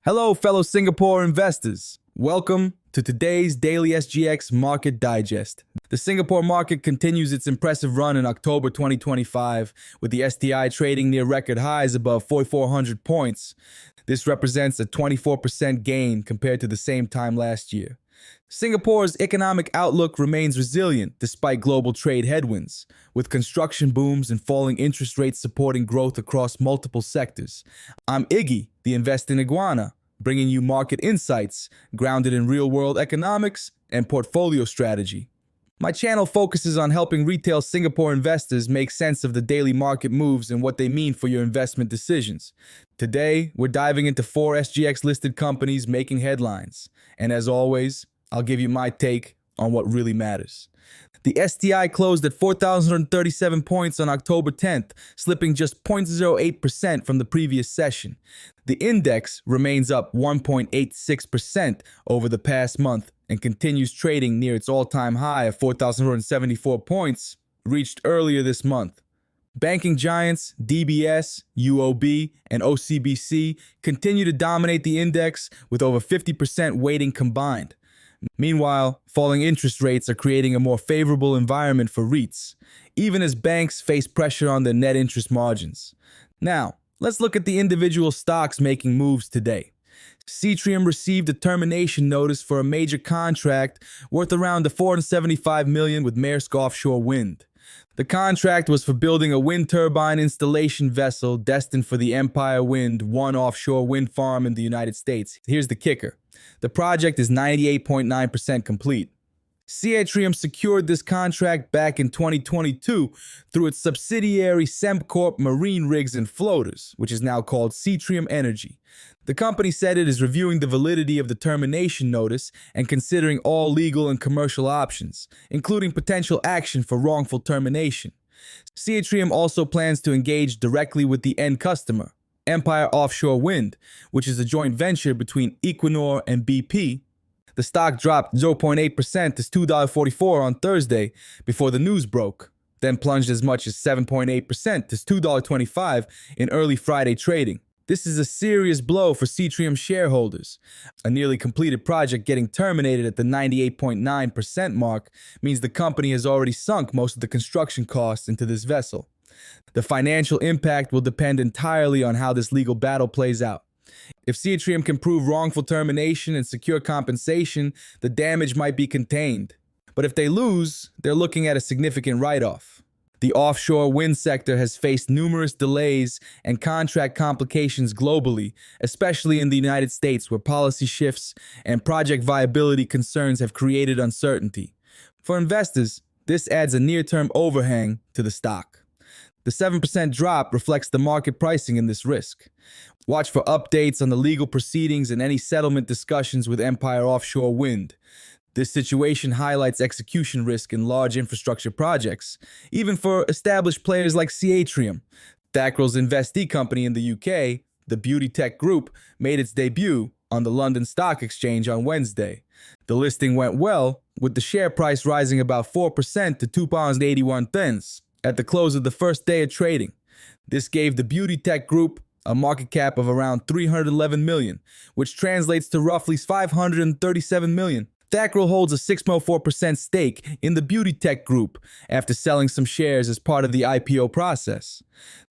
Hello, fellow Singapore investors. Welcome to today's Daily SGX Market Digest. The Singapore market continues its impressive run in October 2025, with the STI trading near record highs above 4,400 points. This represents a 24% gain compared to the same time last year. Singapore's economic outlook remains resilient despite global trade headwinds, with construction booms and falling interest rates supporting growth across multiple sectors. I'm Iggy, the Invest in Iguana, bringing you market insights grounded in real-world economics and portfolio strategy. My channel focuses on helping retail Singapore investors make sense of the daily market moves and what they mean for your investment decisions. Today, we're diving into 4 SGX-listed companies making headlines. And as always, I'll give you my take on what really matters. The STI closed at 4,037 points on October 10th, slipping just 0.08% from the previous session. The index remains up 1.86% over the past month and continues trading near its all-time high of 4,174 points, reached earlier this month. Banking giants DBS, UOB, and OCBC continue to dominate the index with over 50% weighting combined. Meanwhile, falling interest rates are creating a more favorable environment for REITs, even as banks face pressure on their net interest margins. Now, let's look at the individual stocks making moves today. Seatrium received a termination notice for a major contract worth around $475 million with Maersk Offshore Wind. The contract was for building a wind turbine installation vessel destined for the Empire Wind 1 offshore wind farm in the United States. Here's the kicker. The project is 98.9% complete. Seatrium secured this contract back in 2022 through its subsidiary Sembcorp Marine Rigs and Floaters, which is now called Seatrium Energy. The company said it is reviewing the validity of the termination notice and considering all legal and commercial options, including potential action for wrongful termination. Seatrium also plans to engage directly with the end customer, Empire Offshore Wind, which is a joint venture between Equinor and BP. The stock dropped 0.8% to $2.44 on Thursday before the news broke, then plunged as much as 7.8% to $2.25 in early Friday trading. This is a serious blow for Seatrium shareholders. A nearly completed project getting terminated at the 98.9% mark means the company has already sunk most of the construction costs into this vessel. The financial impact will depend entirely on how this legal battle plays out. If Seatrium can prove wrongful termination and secure compensation, the damage might be contained. But if they lose, they're looking at a significant write-off. The offshore wind sector has faced numerous delays and contract complications globally, especially in the United States, where policy shifts and project viability concerns have created uncertainty. For investors, this adds a near-term overhang to the stock. The 7% drop reflects the market pricing in this risk. Watch for updates on the legal proceedings and any settlement discussions with Empire Offshore Wind. This situation highlights execution risk in large infrastructure projects, even for established players like Seatrium. Thakril's investee company in the UK, the Beauty Tech Group, made its debut on the London Stock Exchange on Wednesday. The listing went well, with the share price rising about 4% to £2.81 at the close of the first day of trading. This gave the Beauty Tech Group a market cap of around $311 million, which translates to roughly $537 million. Thakral holds a 6.4% stake in the Beauty Tech Group after selling some shares as part of the IPO process.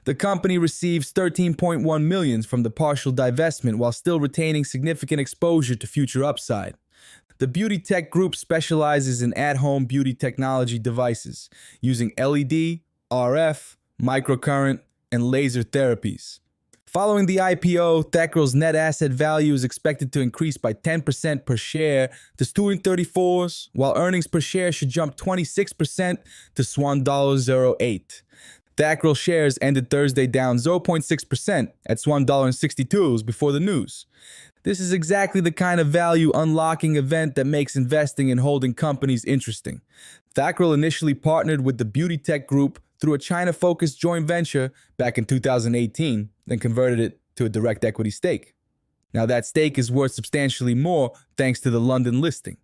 The company receives $13.1 million from the partial divestment while still retaining significant exposure to future upside. The Beauty Tech Group specializes in at-home beauty technology devices using LED, RF, microcurrent, and laser therapies. Following the IPO, Thakril's net asset value is expected to increase by 10% per share to $2.34, while earnings per share should jump 26% to $1.08. Thakral shares ended Thursday down 0.6% at $1.62 before the news. This is exactly the kind of value unlocking event that makes investing and holding companies interesting. Thakral initially partnered with the Beauty Tech Group through a China-focused joint venture back in 2018, then converted it to a direct equity stake. Now that stake is worth substantially more thanks to the London listing.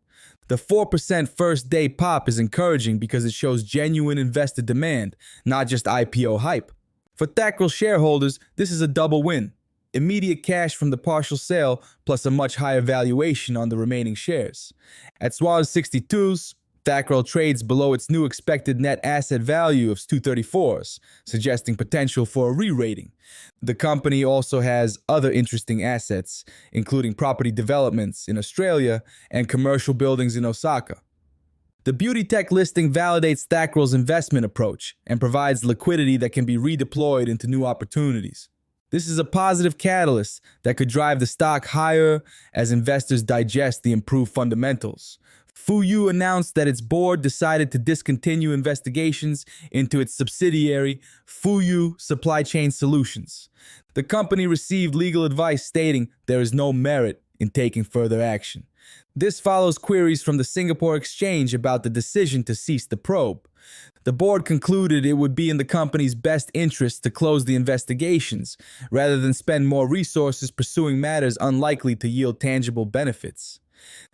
The 4% first-day pop is encouraging because it shows genuine investor demand, not just IPO hype. For Thakral shareholders, this is a double win. immediate cash from the partial sale, plus a much higher valuation on the remaining shares. At SWAS 62's, Thakral trades below its new expected net asset value of 234s, suggesting potential for a re-rating. The company also has other interesting assets, including property developments in Australia and commercial buildings in Osaka. The beauty tech listing validates Thakril's investment approach and provides liquidity that can be redeployed into new opportunities. This is a positive catalyst that could drive the stock higher as investors digest the improved fundamentals. Fuyu announced that its board decided to discontinue investigations into its subsidiary, Fuyu Supply Chain Solutions. The company received legal advice stating there is no merit in taking further action. This follows queries from the Singapore Exchange about the decision to cease the probe. The board concluded it would be in the company's best interest to close the investigations, rather than spend more resources pursuing matters unlikely to yield tangible benefits.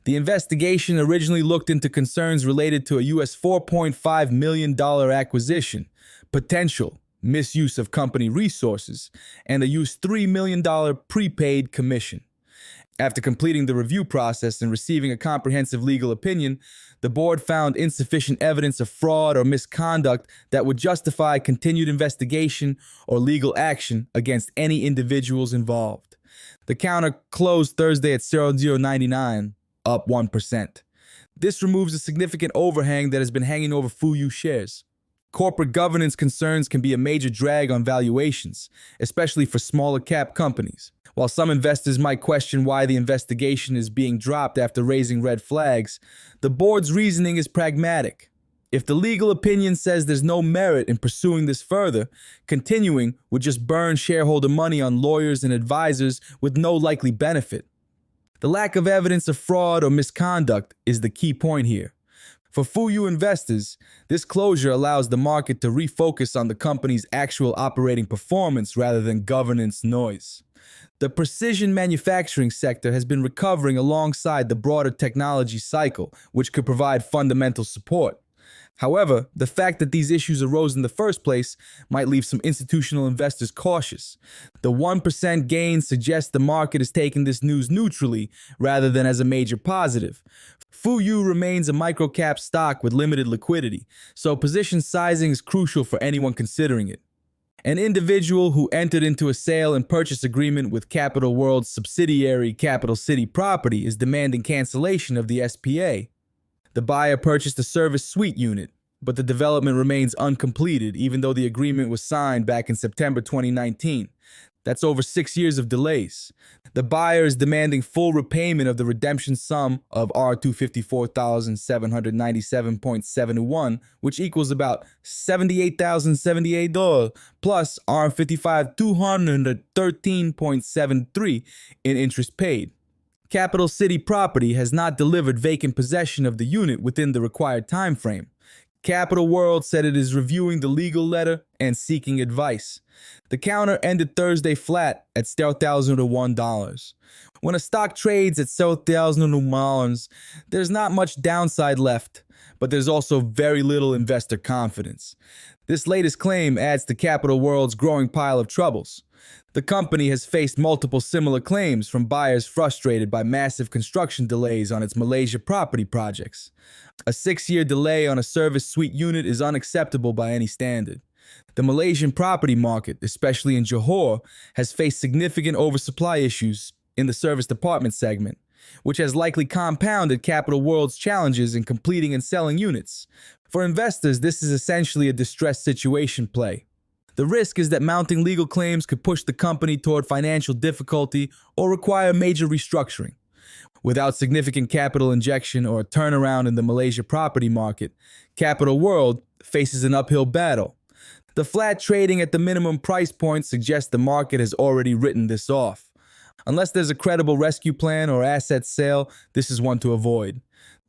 The investigation originally looked into concerns related to a US $4.5 million acquisition, potential misuse of company resources, and a US $3 million prepaid commission. After completing the review process and receiving a comprehensive legal opinion, the board found insufficient evidence of fraud or misconduct that would justify continued investigation or legal action against any individuals involved. The counter closed Thursday at 00.99, up 1%. This removes a significant overhang that has been hanging over Fuyu shares. Corporate governance concerns can be a major drag on valuations, especially for smaller cap companies. While some investors might question why the investigation is being dropped after raising red flags, the board's reasoning is pragmatic. If the legal opinion says there's no merit in pursuing this further, continuing would just burn shareholder money on lawyers and advisors with no likely benefit. The lack of evidence of fraud or misconduct is the key point here. For Fuyu investors, this closure allows the market to refocus on the company's actual operating performance rather than governance noise. The precision manufacturing sector has been recovering alongside the broader technology cycle, which could provide fundamental support. However, the fact that these issues arose in the first place might leave some institutional investors cautious. The 1% gain suggests the market is taking this news neutrally rather than as a major positive. Fuyu remains a microcap stock with limited liquidity, so position sizing is crucial for anyone considering it. An individual who entered into a sale and purchase agreement with Capital World's subsidiary Capital City Property is demanding cancellation of the SPA. The buyer purchased a service suite unit, but the development remains uncompleted even though the agreement was signed back in September 2019. That's over 6 years of delays. The buyer is demanding full repayment of the redemption sum of R$254,797.71, which equals about $78,078 plus R$55,213.73 in interest paid. Capital City Property has not delivered vacant possession of the unit within the required time frame. Capital World said it is reviewing the legal letter and seeking advice. The counter ended Thursday flat at $1,001. When a stock trades at $1,001, there's not much downside left, but there's also very little investor confidence. This latest claim adds to Capital World's growing pile of troubles. The company has faced multiple similar claims from buyers frustrated by massive construction delays on its Malaysia property projects. A 6-year delay on a service suite unit is unacceptable by any standard. The Malaysian property market, especially in Johor, has faced significant oversupply issues in the service department segment, which has likely compounded Capital World's challenges in completing and selling units. For investors, this is essentially a distressed situation play. The risk is that mounting legal claims could push the company toward financial difficulty or require major restructuring. Without significant capital injection or a turnaround in the Malaysia property market, Capital World faces an uphill battle. The flat trading at the minimum price point suggests the market has already written this off. Unless there's a credible rescue plan or asset sale, this is one to avoid.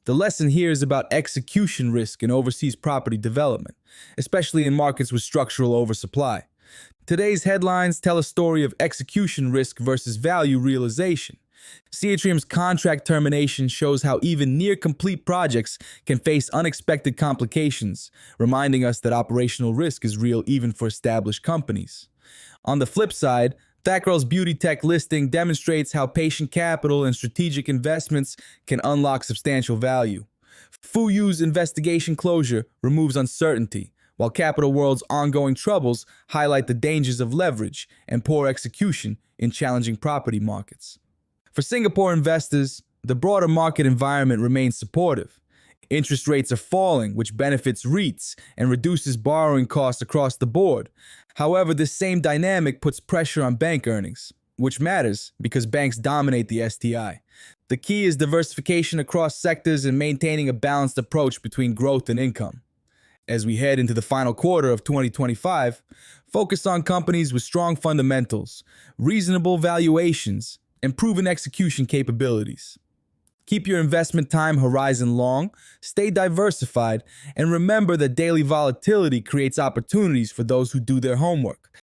The lesson here is about execution risk in overseas property development, especially in markets with structural oversupply. Today's headlines tell a story of execution risk versus value realization. Seatrium's contract termination shows how even near-complete projects can face unexpected complications, reminding us that operational risk is real even for established companies. On the flip side, Thakril's beauty tech listing demonstrates how patient capital and strategic investments can unlock substantial value. Fuyu's investigation closure removes uncertainty, while Capital World's ongoing troubles highlight the dangers of leverage and poor execution in challenging property markets. For Singapore investors, the broader market environment remains supportive. Interest rates are falling, which benefits REITs and reduces borrowing costs across the board. However, this same dynamic puts pressure on bank earnings, which matters because banks dominate the STI. The key is diversification across sectors and maintaining a balanced approach between growth and income. As we head into the final quarter of 2025, focus on companies with strong fundamentals, reasonable valuations, and proven execution capabilities. Keep your investment time horizon long, stay diversified, and remember that daily volatility creates opportunities for those who do their homework.